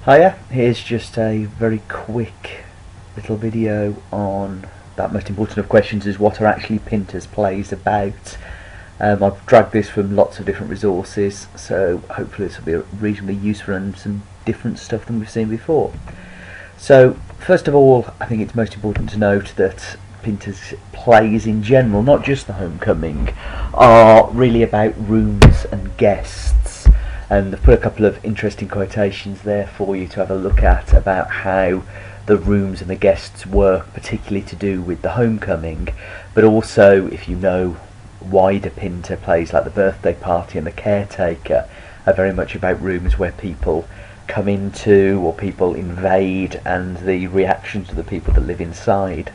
Hiya, here's just a very quick little video on that most important of questions is what are actually Pinter's plays about. I've dragged this from lots of different resources, so hopefully this will be reasonably useful and some different stuff than we've seen before. So first of all, I think it's most important to note that Pinter's plays in general, not just The Homecoming, are really about rooms and guests. And I've put a couple of interesting quotations there for you to have a look at about how the rooms and the guests work, particularly to do with The Homecoming, but also, if you know wider Pinter plays like The Birthday Party and The Caretaker, are very much about rooms where people come into or people invade and the reactions of the people that live inside.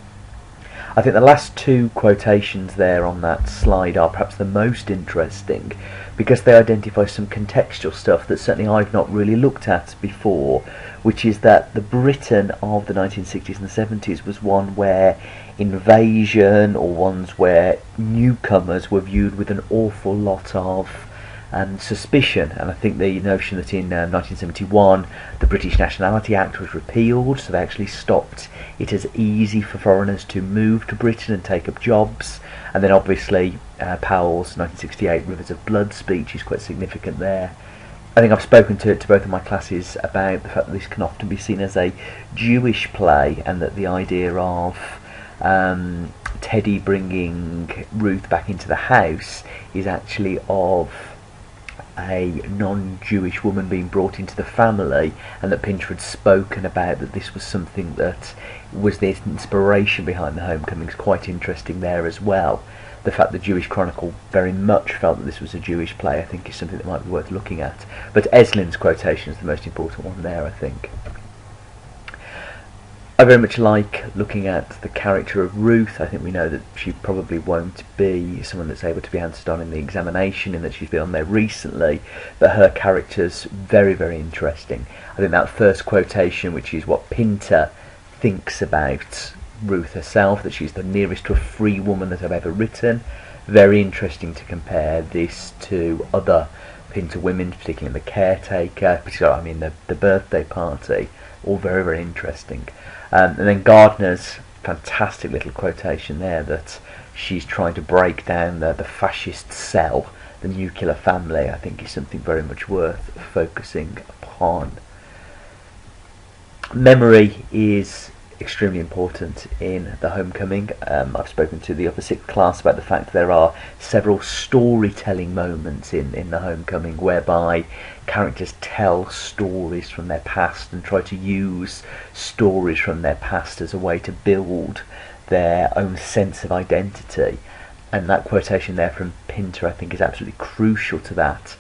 I think the last two quotations there on that slide are perhaps the most interesting because they identify some contextual stuff that certainly I've not really looked at before, which is that the Britain of the 1960s and 70s was one where invasion or ones where newcomers were viewed with an awful lot of suspicion. And I think the notion that in 1971 the British Nationality Act was repealed, so they actually stopped it as easy for foreigners to move to Britain and take up jobs. And then obviously Powell's 1968 Rivers of Blood speech is quite significant there. I think I've spoken to both of my classes about the fact that this can often be seen as a Jewish play, and that the idea of Teddy bringing Ruth back into the house is actually of a non-Jewish woman being brought into the family, and that Pinter had spoken about that this was something that was the inspiration behind The Homecoming. Is quite interesting there as well. The fact that Jewish Chronicle very much felt that this was a Jewish play, I think, is something that might be worth looking at. But Eslin's quotation is the most important one there, I think. I very much like looking at the character of Ruth. I think we know that she probably won't be someone that's able to be answered on in the examination, in that she's been on there recently, but her character's very, very interesting. I think that first quotation, which is what Pinter thinks about Ruth herself, that she's the nearest to a free woman that I've ever written. Very interesting to compare this to other Pinter women, particularly in The Caretaker, the Birthday Party. All very, very interesting. And then Gardner's fantastic little quotation there that she's trying to break down the fascist cell, the nuclear family, I think is something very much worth focusing upon. Memory is extremely important in The Homecoming. I've spoken to the upper sixth class about the fact that there are several storytelling moments in The Homecoming whereby characters tell stories from their past and try to use stories from their past as a way to build their own sense of identity. And that quotation there from Pinter, I think, is absolutely crucial to that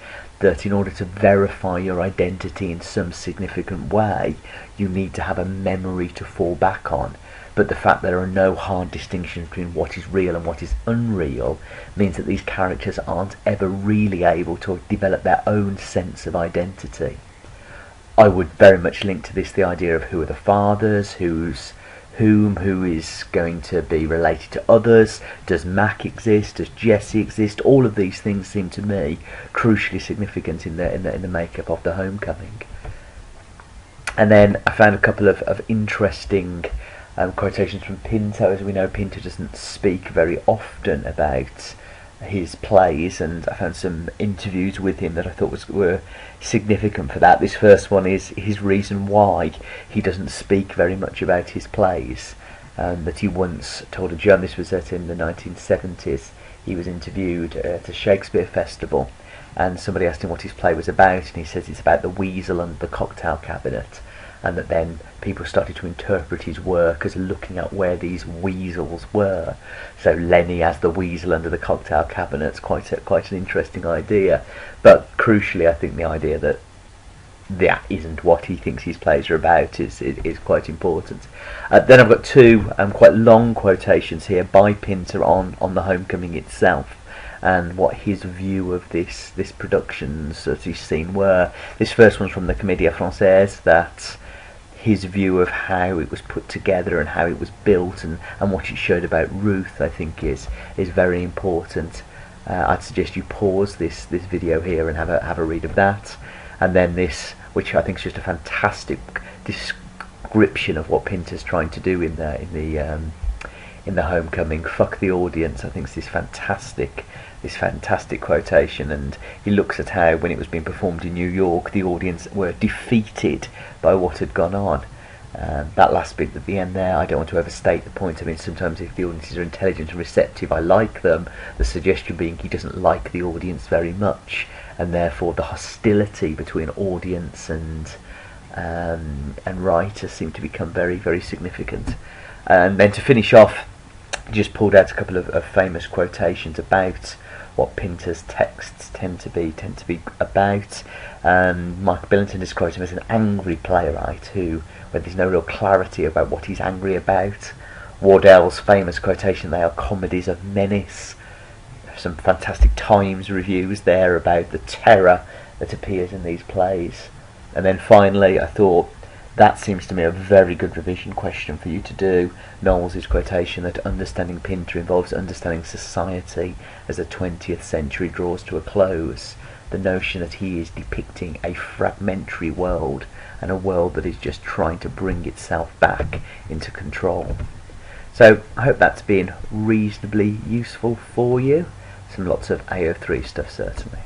in order to verify your identity in some significant way, you need to have a memory to fall back on. But the fact there are no hard distinctions between what is real and what is unreal means that these characters aren't ever really able to develop their own sense of identity. I would very much link to this the idea of who are the fathers, who is going to be related to others, does Mac exist, does Jesse exist. All of these things seem to me crucially significant in the makeup of The Homecoming. And then I found a couple of interesting quotations from Pinter. As we know, Pinter doesn't speak very often about his plays, and I found some interviews with him that I thought were significant for that. This first one is his reason why he doesn't speak very much about his plays, that he once told a journalist, was that in the 1970s he was interviewed at a Shakespeare festival, and somebody asked him what his play was about, and he says it's about the weasel under the cocktail cabinet, and that then people started to interpret his work as looking at where these weasels were. So Lenny as the weasel under the cocktail cabinet's quite an interesting idea. But crucially, I think the idea that that isn't what he thinks his plays are about is quite important. Then I've got two quite long quotations here by Pinter on The Homecoming itself, and what his view of this productions that he's seen were. This first one's from the Comédie Française, that his view of how it was put together and how it was built and what it showed about Ruth, I think is very important. I'd suggest you pause this video here and have a read of that. And then this which I think is just a fantastic description of what Pinter's trying to do in the Homecoming. Fuck the audience, I think is this fantastic quotation, and he looks at how when it was being performed in New York the audience were defeated by what had gone on. That last bit at the end there, I don't want to overstate the point. I mean, sometimes if the audiences are intelligent and receptive, I like them. The suggestion being he doesn't like the audience very much, and therefore the hostility between audience and writer seemed to become very, very significant. And then to finish off, just pulled out a couple of famous quotations about what Pinter's texts tend to be about. Mike Billington describes him as an angry playwright who, when there's no real clarity about what he's angry about. Wardell's famous quotation, they are comedies of menace. Some fantastic Times reviews there about the terror that appears in these plays. And then finally, I thought that seems to me a very good revision question for you to do. Knowles' quotation that understanding Pinter involves understanding society as the 20th century draws to a close. The notion that he is depicting a fragmentary world, and a world that is just trying to bring itself back into control. So I hope that's been reasonably useful for you. Some lots of AO3 stuff certainly.